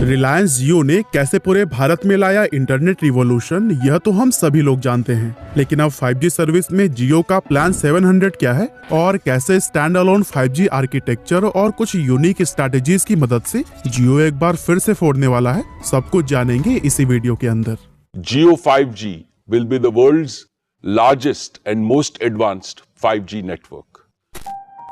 रिलायंस जियो ने कैसे पूरे भारत में लाया इंटरनेट रिवॉल्यूशन, यह तो हम सभी लोग जानते हैं। लेकिन अब 5G सर्विस में जियो का प्लान 700 क्या है और कैसे स्टैंड अलोन 5G आर्किटेक्चर और कुछ यूनिक स्ट्रैटेजीज की मदद से जियो एक बार फिर से फोड़ने वाला है, सब कुछ जानेंगे इसी वीडियो के अंदर। Jio 5G will be the world's largest and most advanced 5G network.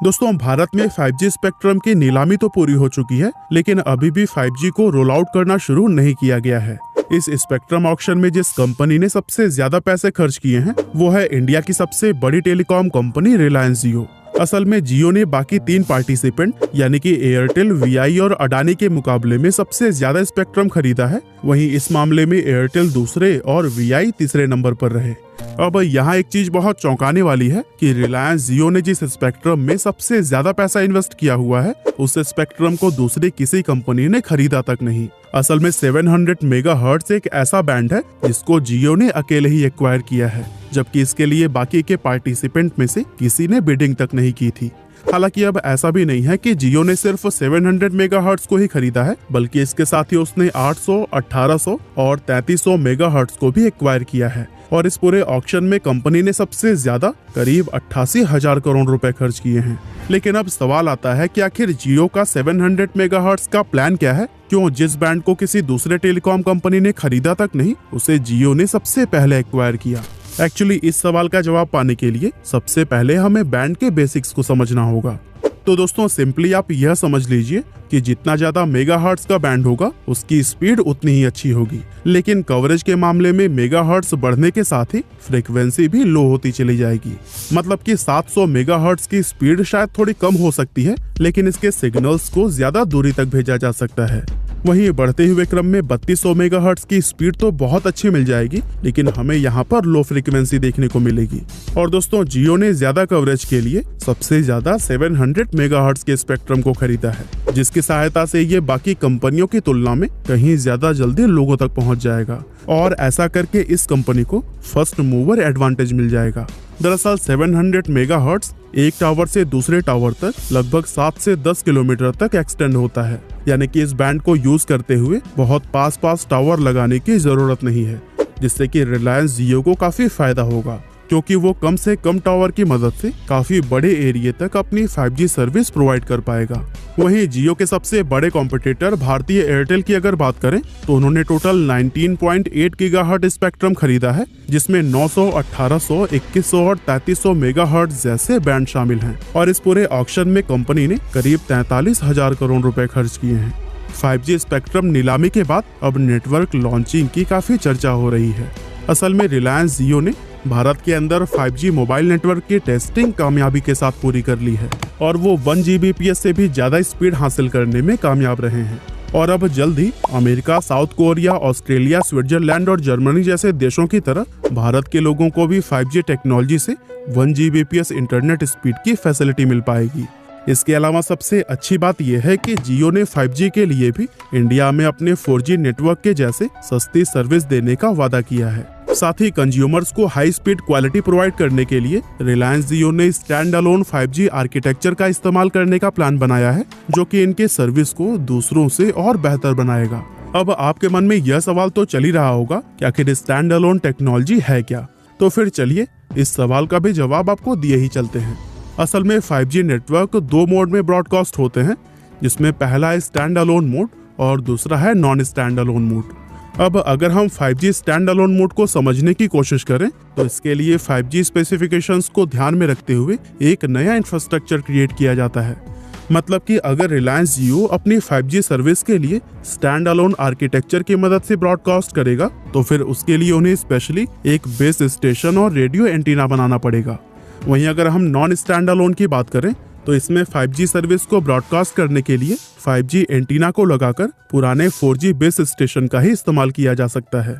दोस्तों, भारत में 5G स्पेक्ट्रम की नीलामी तो पूरी हो चुकी है, लेकिन अभी भी 5G को रोल आउट करना शुरू नहीं किया गया है। इस स्पेक्ट्रम ऑक्शन में जिस कंपनी ने सबसे ज्यादा पैसे खर्च किए हैं वो है इंडिया की सबसे बड़ी टेलीकॉम कंपनी रिलायंस जियो। असल में जियो ने बाकी 3 पार्टिसिपेंट यानी कि एयरटेल, वीआई और अडानी के मुकाबले में सबसे ज्यादा स्पेक्ट्रम खरीदा है। वहीं इस मामले में एयरटेल दूसरे और वीआई तीसरे नंबर पर रहे। अब यहाँ एक चीज बहुत चौंकाने वाली है कि रिलायंस जियो ने जिस स्पेक्ट्रम में सबसे ज्यादा पैसा इन्वेस्ट किया हुआ है उस स्पेक्ट्रम को दूसरी किसी कंपनी ने खरीदा तक नहीं। असल में 700 मेगाहर्ट्ज एक ऐसा बैंड है जिसको जियो ने अकेले ही एक्वायर किया है, जबकि इसके लिए बाकी के पार्टिसिपेंट में से किसी ने बिडिंग तक नहीं की थी। हालांकि अब ऐसा भी नहीं है कि जियो ने सिर्फ 700 मेगाहर्ट्ज को ही खरीदा है, बल्कि इसके साथ ही उसने 800, 1800 और 3300 मेगाहर्ट्ज को भी एक्वायर किया है। और इस पूरे ऑक्शन में कंपनी ने सबसे ज्यादा करीब 88,000 करोड़ रुपए खर्च किए हैं। लेकिन अब सवाल आता है कि आखिर जियो का 700 मेगाहर्ट्ज का प्लान क्या है? क्यों जिस बैंड को किसी दूसरे टेलीकॉम कंपनी ने खरीदा तक नहीं, उसे जियो ने सबसे पहले एक्वायर किया? एक्चुअली इस सवाल का जवाब पाने के लिए सबसे पहले हमें बैंड के बेसिक्स को समझना होगा। तो दोस्तों, सिंपली आप यह समझ लीजिए कि जितना ज्यादा मेगाहर्ट्ज का बैंड होगा उसकी स्पीड उतनी ही अच्छी होगी। लेकिन कवरेज के मामले में मेगाहर्ट्ज बढ़ने के साथ ही फ्रीक्वेंसी भी लो होती चली जाएगी। मतलब कि 700 मेगाहर्ट्ज की स्पीड शायद थोड़ी कम हो सकती है, लेकिन इसके सिग्नल्स को ज्यादा दूरी तक भेजा जा सकता है। वहीं बढ़ते हुए क्रम में 3200 मेगाहर्ट्ज की स्पीड तो बहुत अच्छी मिल जाएगी, लेकिन हमें यहाँ पर लो फ्रीक्वेंसी देखने को मिलेगी। और दोस्तों, जियो ने ज्यादा कवरेज के लिए सबसे ज्यादा 700 मेगाहर्ट्ज के स्पेक्ट्रम को खरीदा है, जिसकी सहायता से ये बाकी कंपनियों की तुलना में कहीं ज्यादा जल्दी लोगों तक पहुंच जाएगा। और ऐसा करके इस कंपनी को फर्स्ट मूवर एडवांटेज मिल जाएगा। दरअसल 700 मेगाहर्ट्ज एक टावर से दूसरे टावर तक लगभग 7 से 10 किलोमीटर तक एक्सटेंड होता है, यानी कि इस बैंड को यूज करते हुए बहुत पास टावर लगाने की जरूरत नहीं है, जिससे कि रिलायंस जियो को काफी फायदा होगा, क्योंकि वो कम से कम टावर की मदद से काफी बड़े एरिया तक अपनी 5G सर्विस प्रोवाइड कर पाएगा। वहीं जियो के सबसे बड़े कॉम्पिटिटर भारतीय एयरटेल की अगर बात करें तो उन्होंने टोटल 19.8 गीगाहर्ट्ज स्पेक्ट्रम खरीदा है, जिसमें 900, 1800, 2100 और 3300 मेगाहर्ट्ज जैसे बैंड शामिल हैं। और इस पूरे ऑक्शन में कंपनी ने करीब 43,000 करोड़ रुपए खर्च किए हैं। 5G स्पेक्ट्रम नीलामी के बाद अब नेटवर्क लॉन्चिंग की काफी चर्चा हो रही है। असल में रिलायंस जियो ने भारत के अंदर 5G मोबाइल नेटवर्क की टेस्टिंग कामयाबी के साथ पूरी कर ली है और वो 1 Gbps से भी ज्यादा स्पीड हासिल करने में कामयाब रहे हैं। और अब जल्द ही America, South Korea, Australia, Switzerland और जर्मनी जैसे देशों की तरह भारत के लोगों को भी 5G टेक्नोलॉजी से 1 Gbps इंटरनेट स्पीड की फैसिलिटी मिल पाएगी। इसके अलावा सबसे अच्छी बात यह है कि जियो ने 5G के लिए भी इंडिया में अपने 4G नेटवर्क के जैसे सस्ती सर्विस देने का वादा किया है। साथ ही कंज्यूमर्स को हाई स्पीड क्वालिटी प्रोवाइड करने के लिए रिलायंस जियो ने स्टैंड अलोन 5G आर्किटेक्चर का इस्तेमाल करने का प्लान बनाया है, जो कि इनके सर्विस को दूसरों से और बेहतर बनाएगा। अब आपके मन में यह सवाल तो चल ही रहा होगा कि आखिर स्टैंड अलोन टेक्नोलॉजी है क्या? तो फिर चलिए इस सवाल का भी जवाब आपको दिए ही चलते हैं। असल में 5G नेटवर्क 2 मोड में ब्रॉडकास्ट होते हैं, जिसमें पहला है स्टैंड अलोन मोड और दूसरा है नॉन स्टैंड अलोन मोड। अब अगर हम 5G स्टैंड अलोन मोड को समझने की कोशिश करें तो इसके लिए 5G स्पेसिफिकेशंस को ध्यान में रखते हुए एक नया इंफ्रास्ट्रक्चर क्रिएट किया जाता है। मतलब कि अगर रिलायंस जियो अपनी 5G सर्विस के लिए स्टैंड अलोन आर्किटेक्चर की मदद से ब्रॉडकास्ट करेगा तो फिर उसके लिए उन्हें स्पेशली एक बेस स्टेशन और रेडियो एंटीना बनाना पड़ेगा। वहीं अगर हम नॉन स्टैंड अलोन की बात करें तो इसमें 5G सर्विस को ब्रॉडकास्ट करने के लिए 5G एंटीना को लगाकर पुराने 4G बेस स्टेशन का ही इस्तेमाल किया जा सकता है।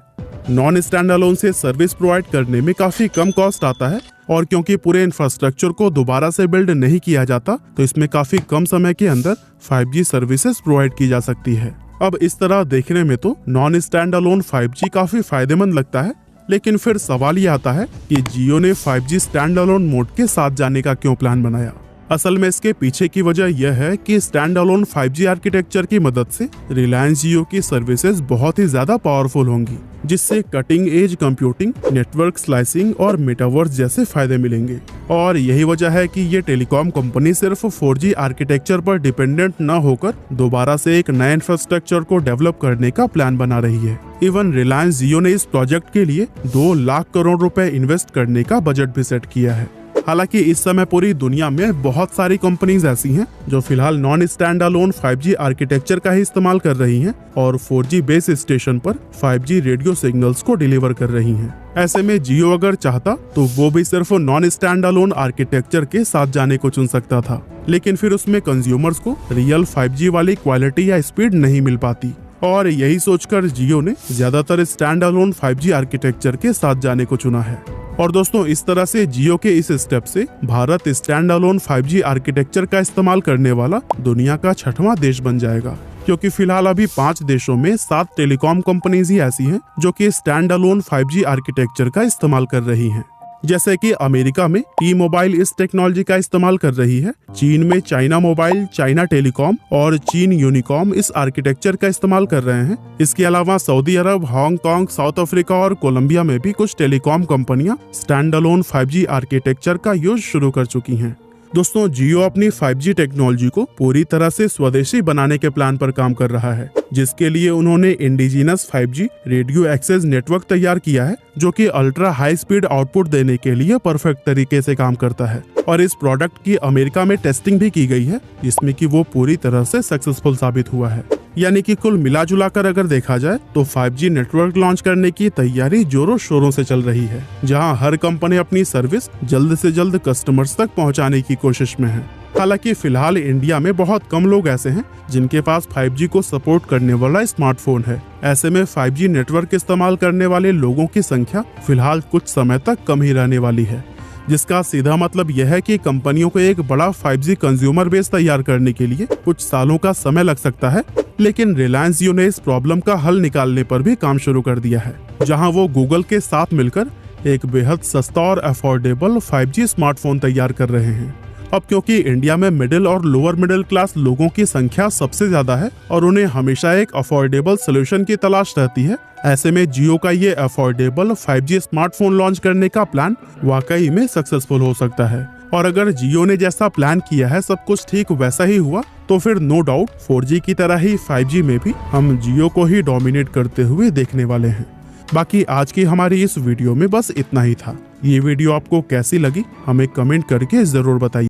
नॉन स्टैंड अलोन से सर्विस प्रोवाइड करने में काफी कम कॉस्ट आता है और क्योंकि पूरे इंफ्रास्ट्रक्चर को दोबारा से बिल्ड नहीं किया जाता तो इसमें काफी कम समय के अंदर 5G सर्विसेज प्रोवाइड की जा सकती है। अब इस तरह देखने में तो नॉन स्टैंड अलोन 5G काफी फायदेमंद लगता है, लेकिन फिर सवाल ये आता है कि जियो ने 5G स्टैंड अलोन मोड के साथ जाने का क्यों प्लान बनाया। असल में इसके पीछे की वजह यह है कि स्टैंड अलोन 5G आर्किटेक्चर की मदद से रिलायंस जियो की सर्विसेज बहुत ही ज्यादा पावरफुल होंगी, जिससे cutting edge computing, network slicing और मेटावर्स जैसे फायदे मिलेंगे। और यही वजह है कि ये टेलीकॉम कंपनी सिर्फ 4G आर्किटेक्चर पर डिपेंडेंट न होकर दोबारा से एक नए इंफ्रास्ट्रक्चर को डेवलप करने का प्लान बना रही है। इवन रिलायंस जियो ने इस प्रोजेक्ट के लिए 2 लाख करोड़ रुपए इन्वेस्ट करने का बजट भी सेट किया है। हालांकि इस समय पूरी दुनिया में बहुत सारी कंपनीज ऐसी हैं जो फिलहाल non stand alone 5G architecture का ही इस्तेमाल कर रही हैं और 4G बेस स्टेशन पर 5G रेडियो सिग्नल्स को डिलीवर कर रही हैं। ऐसे में जियो अगर चाहता तो वो भी सिर्फ नॉन स्टैंड अलोन आर्किटेक्चर के साथ जाने को चुन सकता था, लेकिन फिर उसमें कंज्यूमर्स को रियल 5G वाली क्वालिटी या स्पीड नहीं मिल पाती। और यही सोचकर जियो ने ज्यादातर स्टैंड अलोन 5G आर्किटेक्चर के साथ जाने को चुना है। और दोस्तों, इस तरह से जियो के इस स्टेप से Bharat stand alone 5G architecture का इस्तेमाल करने वाला दुनिया का 6वां देश बन जाएगा, क्योंकि फिलहाल अभी 5 देशों में 7 टेलीकॉम कंपनीज ही ऐसी हैं जो कि स्टैंड अलोन 5G आर्किटेक्चर का इस्तेमाल कर रही हैं। जैसे कि अमेरिका में टी मोबाइल इस टेक्नोलॉजी का इस्तेमाल कर रही है, चीन में चाइना मोबाइल, चाइना टेलीकॉम और चीन यूनिकॉम इस आर्किटेक्चर का इस्तेमाल कर रहे हैं। इसके अलावा सऊदी अरब, हांगकांग, साउथ अफ्रीका और कोलंबिया में भी कुछ टेलीकॉम कंपनियां स्टैंड अलोन 5G आर्किटेक्चर का यूज शुरू कर चुकी हैं। दोस्तों, जियो अपनी 5G टेक्नोलॉजी को पूरी तरह से स्वदेशी बनाने के प्लान पर काम कर रहा है, जिसके लिए उन्होंने indigenous 5G radio access network तैयार किया है, जो कि अल्ट्रा हाई स्पीड आउटपुट देने के लिए परफेक्ट तरीके से काम करता है। और इस प्रोडक्ट की अमेरिका में टेस्टिंग भी की गई है, जिसमें कि वो पूरी तरह से सक्सेसफुल साबित हुआ है। यानी कि कुल मिला जुला कर अगर देखा जाए तो 5G नेटवर्क लॉन्च करने की तैयारी जोरों शोरों से चल रही है, जहां हर कंपनी अपनी सर्विस जल्द से जल्द कस्टमर्स तक पहुंचाने की कोशिश में है। हालांकि फिलहाल इंडिया में बहुत कम लोग ऐसे हैं जिनके पास 5G को सपोर्ट करने वाला स्मार्टफोन है। ऐसे में 5G नेटवर्क इस्तेमाल करने वाले लोगों की संख्या फिलहाल कुछ समय तक कम ही रहने वाली है, जिसका सीधा मतलब यह है कि कंपनियों को एक बड़ा 5G कंज्यूमर बेस तैयार करने के लिए कुछ सालों का समय लग सकता है। लेकिन रिलायंस जियो ने इस प्रॉब्लम का हल निकालने पर भी काम शुरू कर दिया है, जहां वो गूगल के साथ मिलकर एक बेहद सस्ता और अफोर्डेबल 5G स्मार्टफोन तैयार कर रहे हैं। अब क्योंकि इंडिया में मिडिल और लोअर मिडिल क्लास लोगों की संख्या सबसे ज्यादा है और उन्हें हमेशा एक अफोर्डेबल सोल्यूशन की तलाश रहती है, ऐसे में जियो का ये अफोर्डेबल 5G स्मार्टफोन लॉन्च करने का प्लान वाकई में सक्सेसफुल हो सकता है। और अगर जियो ने जैसा प्लान किया है सब कुछ ठीक वैसा ही हुआ तो फिर नो डाउट 4G की तरह ही 5G में भी हम जियो को ही डोमिनेट करते हुए देखने वाले हैं। बाकी आज की हमारी इस वीडियो में बस इतना ही था। ये वीडियो आपको कैसी लगी हमें कमेंट करके जरूर बताइए।